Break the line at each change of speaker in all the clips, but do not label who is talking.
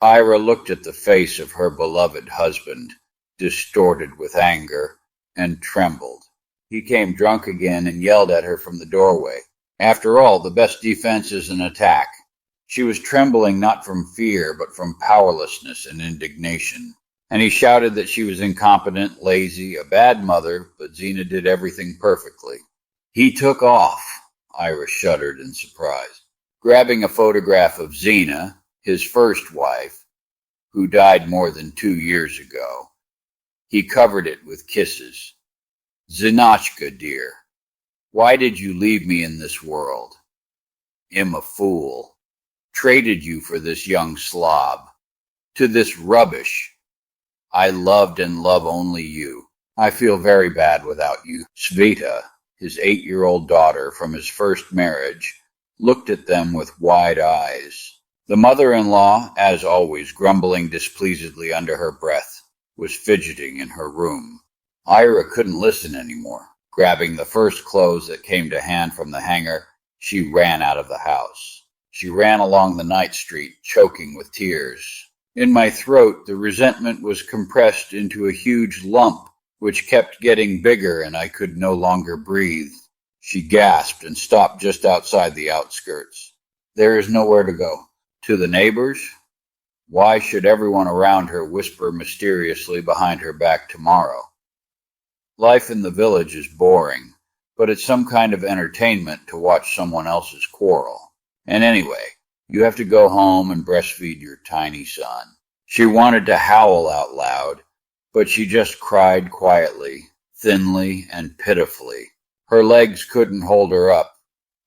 Ira looked at the face of her beloved husband, distorted with anger, and trembled. He came drunk again and yelled at her from the doorway. After all, the best defense is an attack. She was trembling not from fear, but from powerlessness and indignation. And he shouted that she was incompetent, lazy, a bad mother, but Zena did everything perfectly. He took off. Ira shuddered in surprise, grabbing a photograph of Zena, his first wife, who died more than 2 years ago. He covered it with kisses. Zinotchka, dear, why did you leave me in this world? I'm a fool. Traded you for this young slob. To this rubbish. I loved and love only you. I feel very bad without you. Sveta, his 8-year-old daughter from his first marriage, looked at them with wide eyes. The mother-in-law, as always grumbling displeasedly under her breath, was fidgeting in her room. Ira couldn't listen anymore. Grabbing the first clothes that came to hand from the hanger, she ran out of the house. She ran along the night street, choking with tears. In my throat, the resentment was compressed into a huge lump, which kept getting bigger, and I could no longer breathe. She gasped and stopped just outside the outskirts. There is nowhere to go. To the neighbors? Why should everyone around her whisper mysteriously behind her back tomorrow? Life in the village is boring, but it's some kind of entertainment to watch someone else's quarrel. And anyway, you have to go home and breastfeed your tiny son. She wanted to howl out loud, but she just cried quietly, thinly, and pitifully. Her legs couldn't hold her up.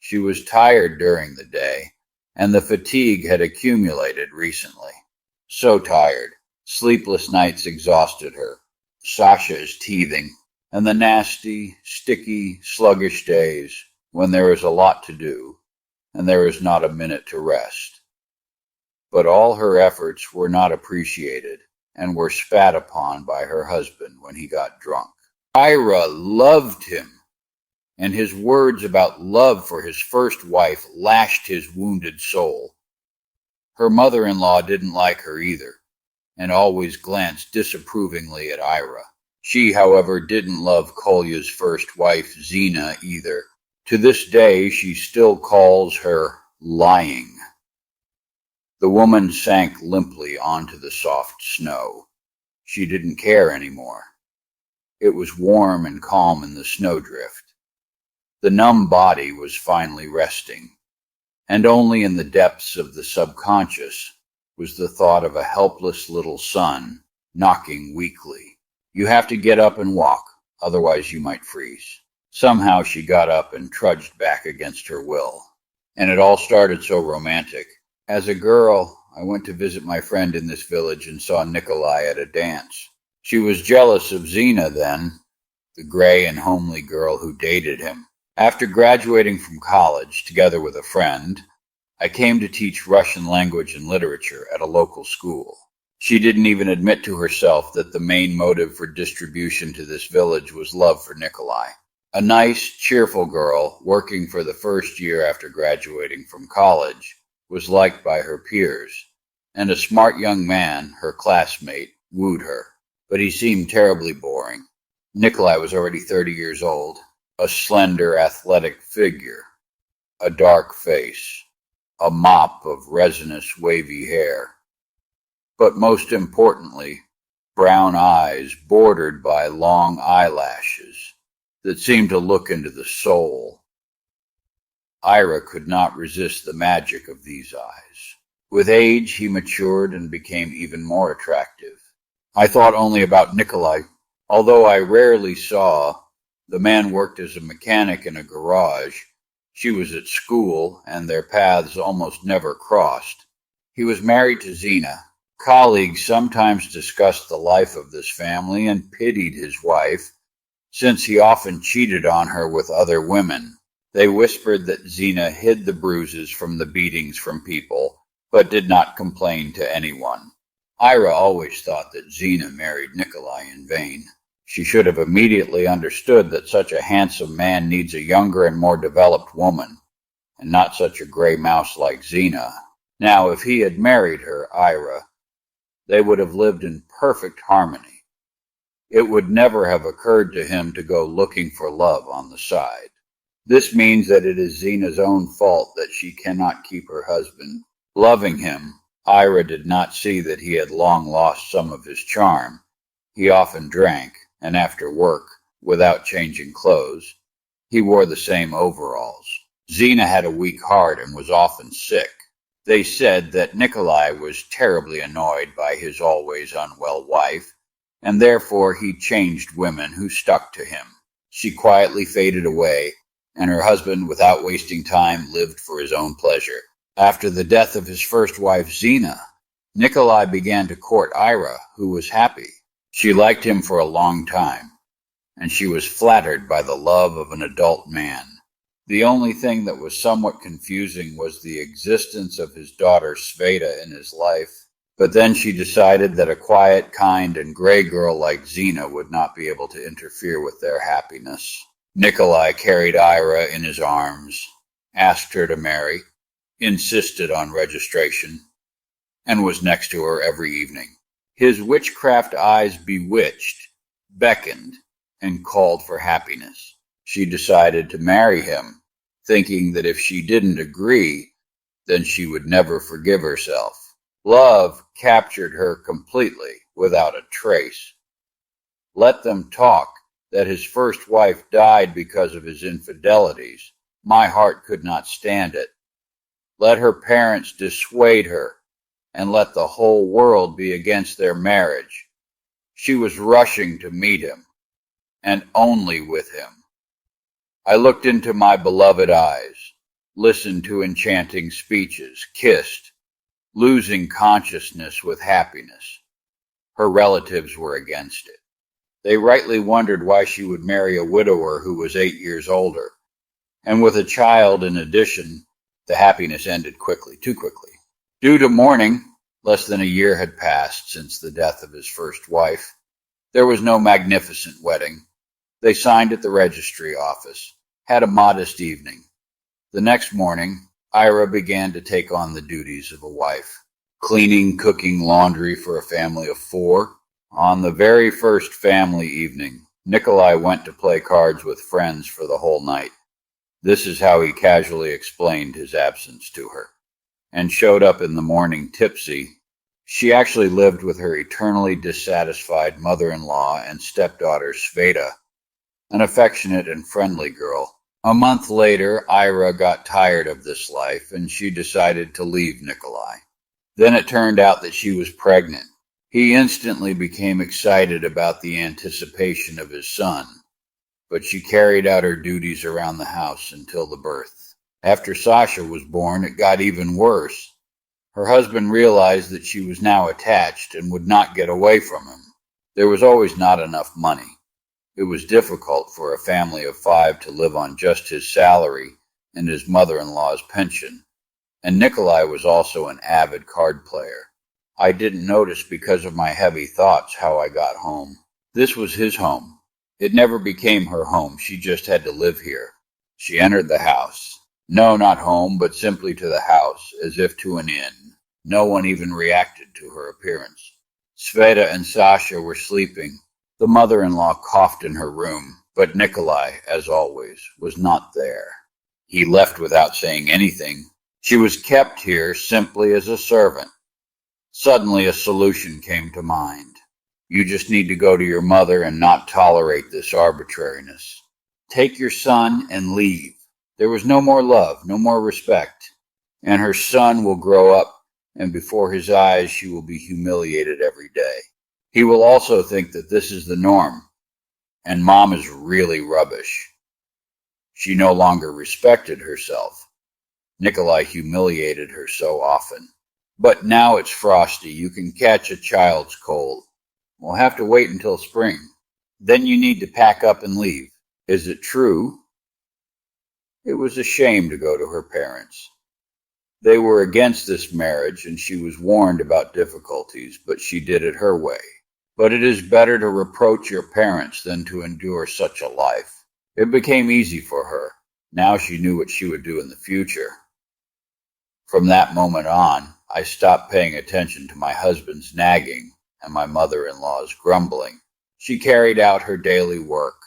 She was tired during the day, and the fatigue had accumulated recently. So tired. Sleepless nights exhausted her. Sasha is teething, and the nasty, sticky, sluggish days when there is a lot to do, and there is not a minute to rest. But all her efforts were not appreciated, and were spat upon by her husband when he got drunk. Ira loved him, and his words about love for his first wife lashed his wounded soul. Her mother-in-law didn't like her either, and always glanced disapprovingly at Ira. She, however, didn't love Kolya's first wife, Zena, either. To this day, she still calls her lying. The woman sank limply onto the soft snow. She didn't care anymore. It was warm and calm in the snowdrift. The numb body was finally resting, and only in the depths of the subconscious was the thought of a helpless little son knocking weakly. You have to get up and walk, otherwise you might freeze. Somehow she got up and trudged back against her will. And it all started so romantic. As a girl, I went to visit my friend in this village and saw Nikolai at a dance. She was jealous of Zena then, the gray and homely girl who dated him. After graduating from college, together with a friend, I came to teach Russian language and literature at a local school. She didn't even admit to herself that the main motive for distribution to this village was love for Nikolai. A nice, cheerful girl, working for the first year after graduating from college, was liked by her peers, and a smart young man, her classmate, wooed her. But he seemed terribly boring. Nikolai was already 30 years old, a slender, athletic figure, a dark face, a mop of resinous, wavy hair. But most importantly, brown eyes bordered by long eyelashes that seemed to look into the soul. Ira could not resist the magic of these eyes. With age, he matured and became even more attractive. I thought only about Nikolai. Although I rarely saw, the man worked as a mechanic in a garage. She was at school, and their paths almost never crossed. He was married to Zena. Colleagues sometimes discussed the life of this family and pitied his wife, since he often cheated on her with other women. They whispered that Zena hid the bruises from the beatings from people, but did not complain to anyone. Ira always thought that Zena married Nikolai in vain. She should have immediately understood that such a handsome man needs a younger and more developed woman, and not such a gray mouse like Zena. Now, if he had married her, Ira, They would have lived in perfect harmony. It would never have occurred to him to go looking for love on the side. This means that it is Zena's own fault that she cannot keep her husband. Loving him, Ira did not see that he had long lost some of his charm. He often drank, and after work, without changing clothes, he wore the same overalls. Zena had a weak heart and was often sick. They said that Nikolai was terribly annoyed by his always unwell wife, and therefore he changed women who stuck to him. She quietly faded away, and her husband, without wasting time, lived for his own pleasure. After the death of his first wife, Zena, Nikolai began to court Ira, who was happy. She liked him for a long time, and she was flattered by the love of an adult man. The only thing that was somewhat confusing was the existence of his daughter Sveta in his life, but then she decided that a quiet, kind, and gray girl like Zena would not be able to interfere with their happiness. Nikolai carried Ira in his arms, asked her to marry, insisted on registration, and was next to her every evening. His witchcraft eyes bewitched, beckoned, and called for happiness. She decided to marry him, thinking that if she didn't agree, then she would never forgive herself. Love captured her completely, without a trace. Let them talk that his first wife died because of his infidelities. My heart could not stand it. Let her parents dissuade her, and let the whole world be against their marriage. She was rushing to meet him, and only with him. I looked into my beloved eyes, listened to enchanting speeches, kissed, losing consciousness with happiness. Her relatives were against it. They rightly wondered why she would marry a widower who was 8 years older. And with a child in addition, the happiness ended quickly, too quickly. Due to mourning, less than a year had passed since the death of his first wife. There was no magnificent wedding. They signed at the registry office, had a modest evening. The next morning, Ira began to take on the duties of a wife, cleaning, cooking, laundry for a family of 4. On the very first family evening, Nikolai went to play cards with friends for the whole night. This is how he casually explained his absence to her, and showed up in the morning tipsy. She actually lived with her eternally dissatisfied mother-in-law and stepdaughter Sveta, an affectionate and friendly girl. A month later, Ira got tired of this life, and she decided to leave Nikolai. Then it turned out that she was pregnant. He instantly became excited about the anticipation of his son, but she carried out her duties around the house until the birth. After Sasha was born, it got even worse. Her husband realized that she was now attached and would not get away from him. There was always not enough money. It was difficult for a family of 5 to live on just his salary and his mother-in-law's pension, and Nikolai was also an avid card player. I didn't notice because of my heavy thoughts how I got home. This was his home. It never became her home. She just had to live here. She entered the house. No, not home, but simply to the house, as if to an inn. No one even reacted to her appearance. Sveta and Sasha were sleeping. The mother-in-law coughed in her room, but Nikolai, as always, was not there. He left without saying anything. She was kept here simply as a servant. Suddenly a solution came to mind. You just need to go to your mother and not tolerate this arbitrariness. Take your son and leave. There was no more love, no more respect, and her son will grow up, and before his eyes she will be humiliated every day. He will also think that this is the norm, and mom is really rubbish. She no longer respected herself. Nikolai humiliated her so often. But now it's frosty. You can catch a child's cold. We'll have to wait until spring. Then you need to pack up and leave. Is it true? It was a shame to go to her parents. They were against this marriage, and she was warned about difficulties, but she did it her way. But it is better to reproach your parents than to endure such a life. It became easy for her. Now she knew what she would do in the future. From that moment on, I stopped paying attention to my husband's nagging and my mother-in-law's grumbling. She carried out her daily work,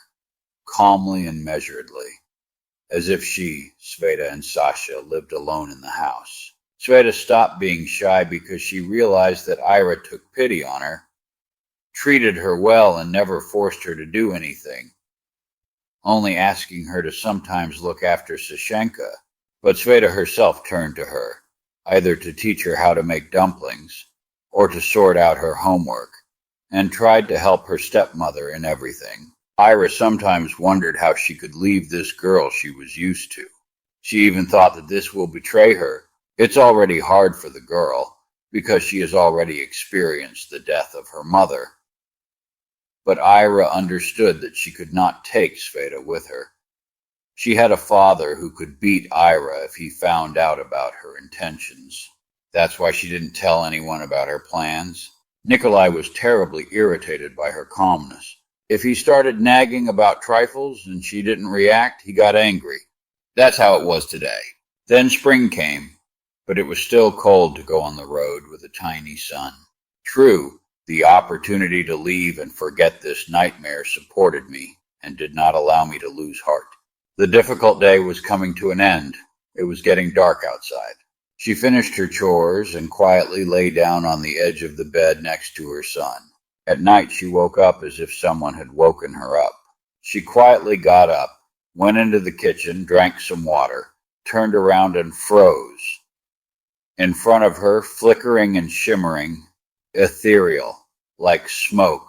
calmly and measuredly, as if she, Sveta, and Sasha lived alone in the house. Sveta stopped being shy because she realized that Ira took pity on her, treated her well, and never forced her to do anything, only asking her to sometimes look after Sashenka. But Sveta herself turned to her, either to teach her how to make dumplings or to sort out her homework, and tried to help her stepmother in everything. Ira sometimes wondered how she could leave this girl she was used to. She even thought that this will betray her. It's already hard for the girl, because she has already experienced the death of her mother. But Ira understood that she could not take Sveta with her. She had a father who could beat Ira if he found out about her intentions. That's why she didn't tell anyone about her plans. Nikolai was terribly irritated by her calmness. If he started nagging about trifles and she didn't react, he got angry. That's how it was today. Then spring came, but it was still cold to go on the road with a tiny sun. True, the opportunity to leave and forget this nightmare supported me and did not allow me to lose heart. The difficult day was coming to an end. It was getting dark outside. She finished her chores and quietly lay down on the edge of the bed next to her son. At night she woke up as if someone had woken her up. She quietly got up, went into the kitchen, drank some water, turned around and froze. In front of her, flickering and shimmering, ethereal, like smoke,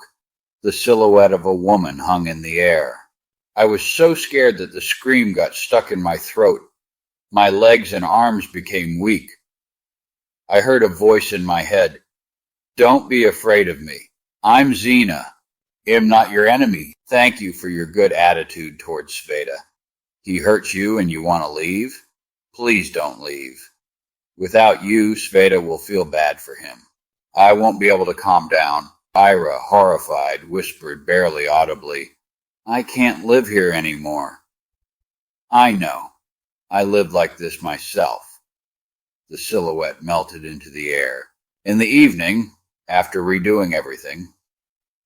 the silhouette of a woman hung in the air. I was so scared that the scream got stuck in my throat. My legs and arms became weak. I heard a voice in my head. Don't be afraid of me. I'm Zina. I'm not your enemy. Thank you for your good attitude towards Sveta. He hurt you and you want to leave? Please don't leave. Without you, Sveta will feel bad for him. I won't be able to calm down. Ira, horrified, whispered barely audibly, I can't live here anymore. I know. I lived like this myself. The silhouette melted into the air. In the evening, after redoing everything,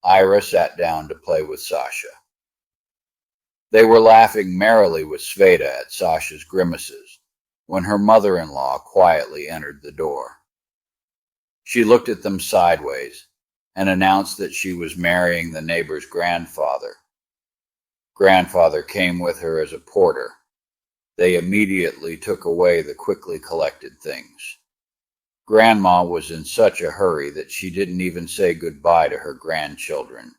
Ira sat down to play with Sasha. They were laughing merrily with Sveta at Sasha's grimaces when her mother-in-law quietly entered the door. She looked at them sideways and announced that she was marrying the neighbor's grandfather. Grandfather came with her as a porter. They immediately took away the quickly collected things. Grandma was in such a hurry that she didn't even say goodbye to her grandchildren.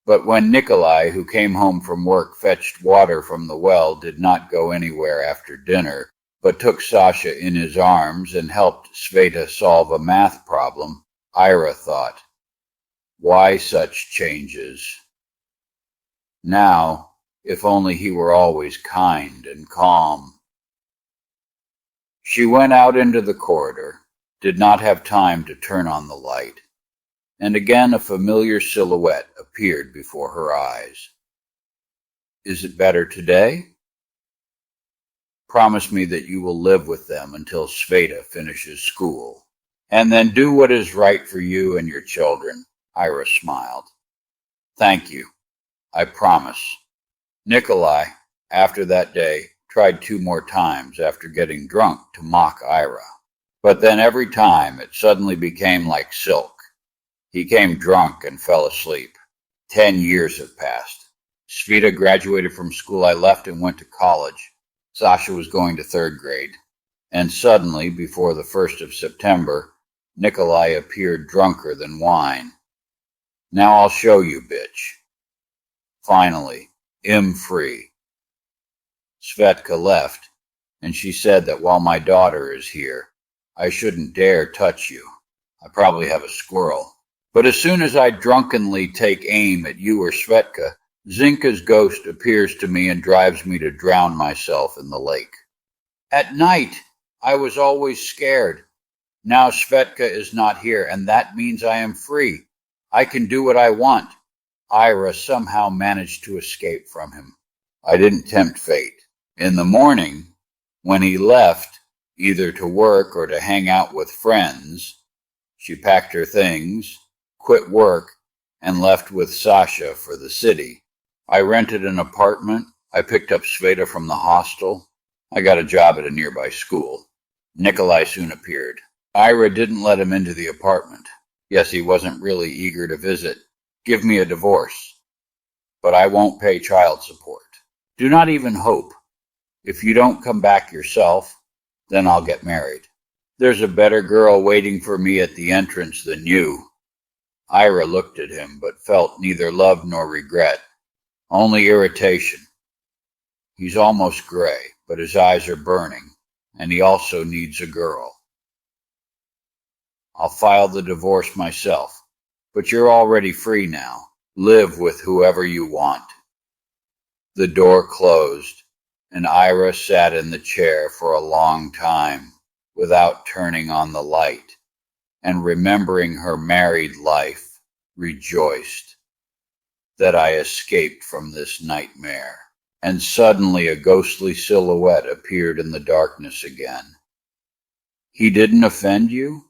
But when Nikolai, who came home from work, fetched water from the well, did not go anywhere after dinner, but took Sasha in his arms and helped Sveta solve a math problem, Ira thought, why such changes? Now, if only he were always kind and calm. She went out into the corridor, did not have time to turn on the light, and again a familiar silhouette appeared before her eyes. Is it better today? Promise me that you will live with them until Sveta finishes school, and then do what is right for you and your children, Ira smiled. Thank you. I promise. Nikolai, after that day, tried 2 more times after getting drunk to mock Ira. But then every time it suddenly became like silk. He came drunk and fell asleep. 10 years have passed. Sveta graduated from school. I left and went to college. Sasha was going to 3rd grade. And suddenly, before the 1st of September, Nikolai appeared drunker than wine. Now I'll show you, bitch. Finally, I'm free. Svetka left, and she said that while my daughter is here, I shouldn't dare touch you. I probably have a squirrel. But as soon as I drunkenly take aim at you or Svetka, Zinka's ghost appears to me and drives me to drown myself in the lake. At night, I was always scared. Now Svetka is not here, and that means I am free. I can do what I want. Ira somehow managed to escape from him. I didn't tempt fate. In the morning, when he left, either to work or to hang out with friends. She packed her things, quit work, and left with Sasha for the city. I rented an apartment. I picked up Sveta from the hostel. I got a job at a nearby school. Nikolai soon appeared. Ira didn't let him into the apartment. Yes, he wasn't really eager to visit. Give me a divorce. But I won't pay child support. Do not even hope. If you don't come back yourself, then I'll get married. There's a better girl waiting for me at the entrance than you. Ira looked at him, but felt neither love nor regret, only irritation. He's almost gray, but his eyes are burning, and he also needs a girl. I'll file the divorce myself, but you're already free now. Live with whoever you want. The door closed, and Ira sat in the chair for a long time without turning on the light, and remembering her married life, rejoiced that I escaped from this nightmare. And suddenly a ghostly silhouette appeared in the darkness again. He didn't offend you?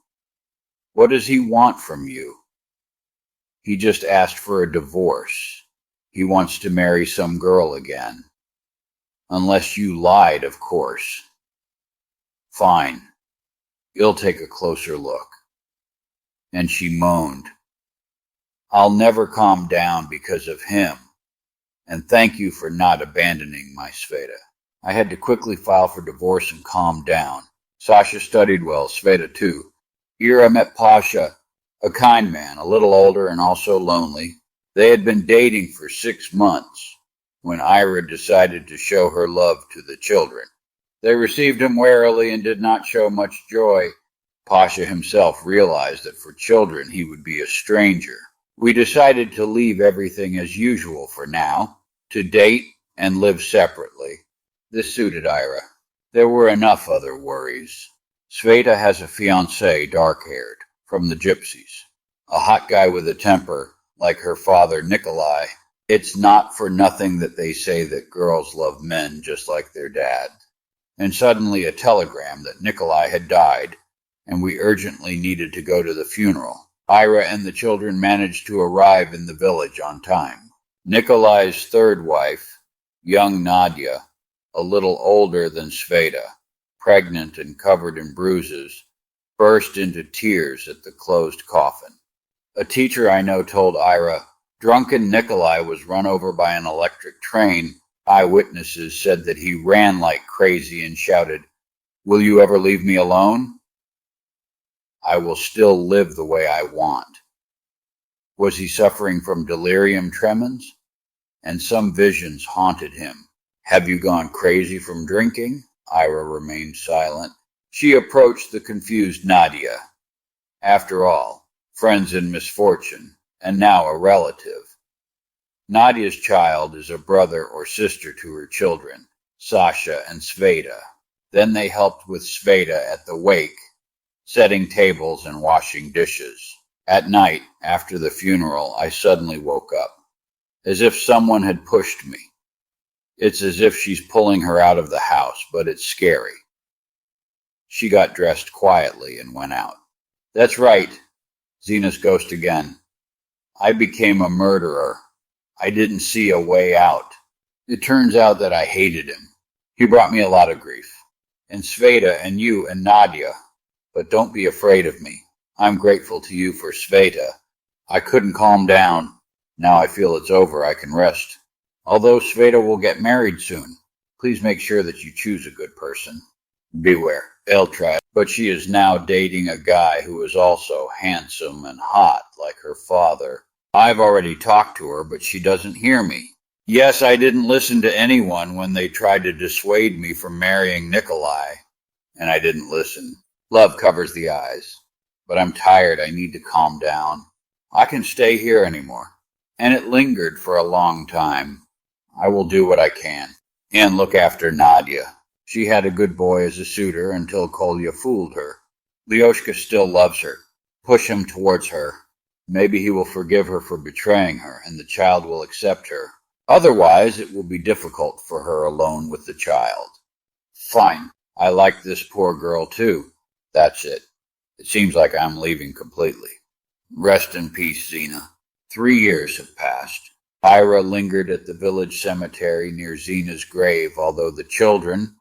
What does he want from you? He just asked for a divorce. He wants to marry some girl again. Unless you lied, of course. Fine. You'll take a closer look. And she moaned. I'll never calm down because of him. And thank you for not abandoning my Sveta. I had to quickly file for divorce and calm down. Sasha studied well, Sveta too. Ira met Pasha, a kind man, a little older and also lonely. They had been dating for 6 months when Ira decided to show her love to the children. They received him warily and did not show much joy. Pasha himself realized that for children he would be a stranger. We decided to leave everything as usual for now, to date and live separately. This suited Ira. There were enough other worries. Sveta has a fiancé, dark-haired, from the gypsies. A hot guy with a temper, like her father Nikolai. It's not for nothing that they say that girls love men just like their dad. And suddenly a telegram that Nikolai had died, and we urgently needed to go to the funeral. Ira and the children managed to arrive in the village on time. Nikolai's third wife, young Nadia, a little older than Sveta, pregnant and covered in bruises, burst into tears at the closed coffin. A teacher I know told Ira, drunken Nikolai was run over by an electric train. Eyewitnesses said that he ran like crazy and shouted, "Will you ever leave me alone? I will still live the way I want." Was he suffering from delirium tremens? And some visions haunted him. Have you gone crazy from drinking? Ira remained silent. She approached the confused Nadia. After all, friends in misfortune, and now a relative. Nadia's child is a brother or sister to her children, Sasha and Sveta. Then they helped with Sveta at the wake, setting tables and washing dishes. At night, after the funeral, I suddenly woke up, as if someone had pushed me. It's as if she's pulling her out of the house, but it's scary. She got dressed quietly and went out. That's right, Zena's ghost again. I became a murderer. I didn't see a way out. It turns out that I hated him. He brought me a lot of grief. And Sveta and you and Nadia. But don't be afraid of me. I'm grateful to you for Sveta. I couldn't calm down. Now I feel it's over, I can rest. Although Sveta will get married soon, please make sure that you choose a good person. Beware, they'll try. But she is now dating a guy who is also handsome and hot like her father. I've already talked to her, but she doesn't hear me. Yes, I didn't listen to anyone when they tried to dissuade me from marrying Nikolai. And I didn't listen. Love covers the eyes. But I'm tired, I need to calm down. I can stay here anymore. And it lingered for a long time. I will do what I can. And look after Nadia. She had a good boy as a suitor until Kolya fooled her. Lyoshka still loves her. Push him towards her. Maybe he will forgive her for betraying her, and the child will accept her. Otherwise, it will be difficult for her alone with the child. Fine. I like this poor girl too. That's it. It seems like I'm leaving completely. Rest in peace, Xena. 3 years have passed. Ira lingered at the village cemetery near Xena's grave, although the children,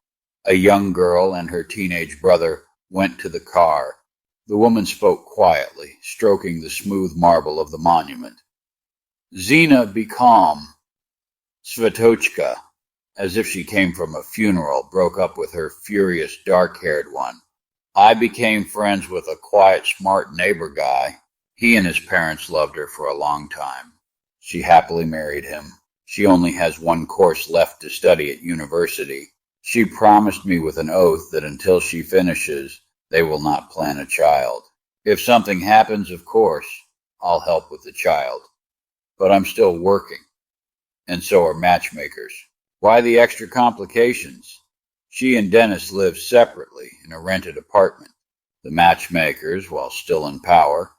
a young girl and her teenage brother, went to the car. The woman spoke quietly, stroking the smooth marble of the monument. Xena, be calm. Svetochka, as if she came from a funeral, broke up with her furious, dark-haired one. I became friends with a quiet, smart neighbor guy. He and his parents loved her for a long time. She happily married him. She only has one course left to study at university. She promised me with an oath that until she finishes, they will not plan a child. If something happens, of course, I'll help with the child. But I'm still working. And so are matchmakers. Why the extra complications? She and Dennis live separately in a rented apartment. The matchmakers, while still in power,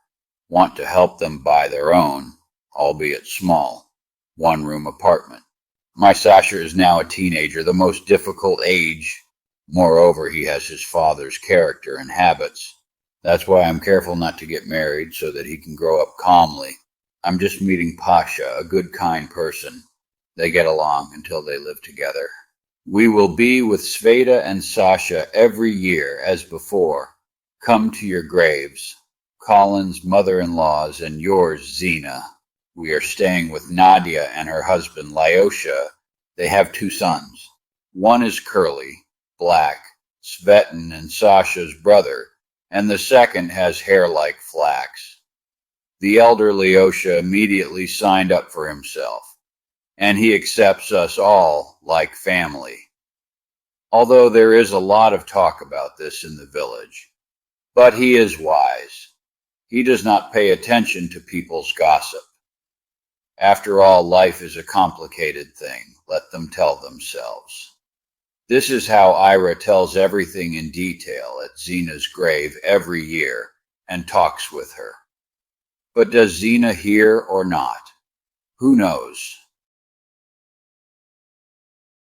want to help them buy their own, albeit small, one-room apartment. My Sasha is now a teenager, the most difficult age. Moreover, he has his father's character and habits. That's why I'm careful not to get married, so that he can grow up calmly. I'm just meeting Pasha, a good, kind person. They get along until they live together. We will be with Sveta and Sasha every year, as before. Come to your graves. Colin's mother-in-law's and yours, Xena. We are staying with Nadia and her husband, Lyosha. They have 2 sons. One is curly, black, Svetin and Sasha's brother, and the second has hair like flax. The elder Lyosha immediately signed up for himself, and he accepts us all like family. Although there is a lot of talk about this in the village. But he is wise. He does not pay attention to people's gossip. After all, life is a complicated thing. Let them tell themselves. This is how Ira tells everything in detail at Xena's grave every year and talks with her. But does Xena hear or not? Who knows?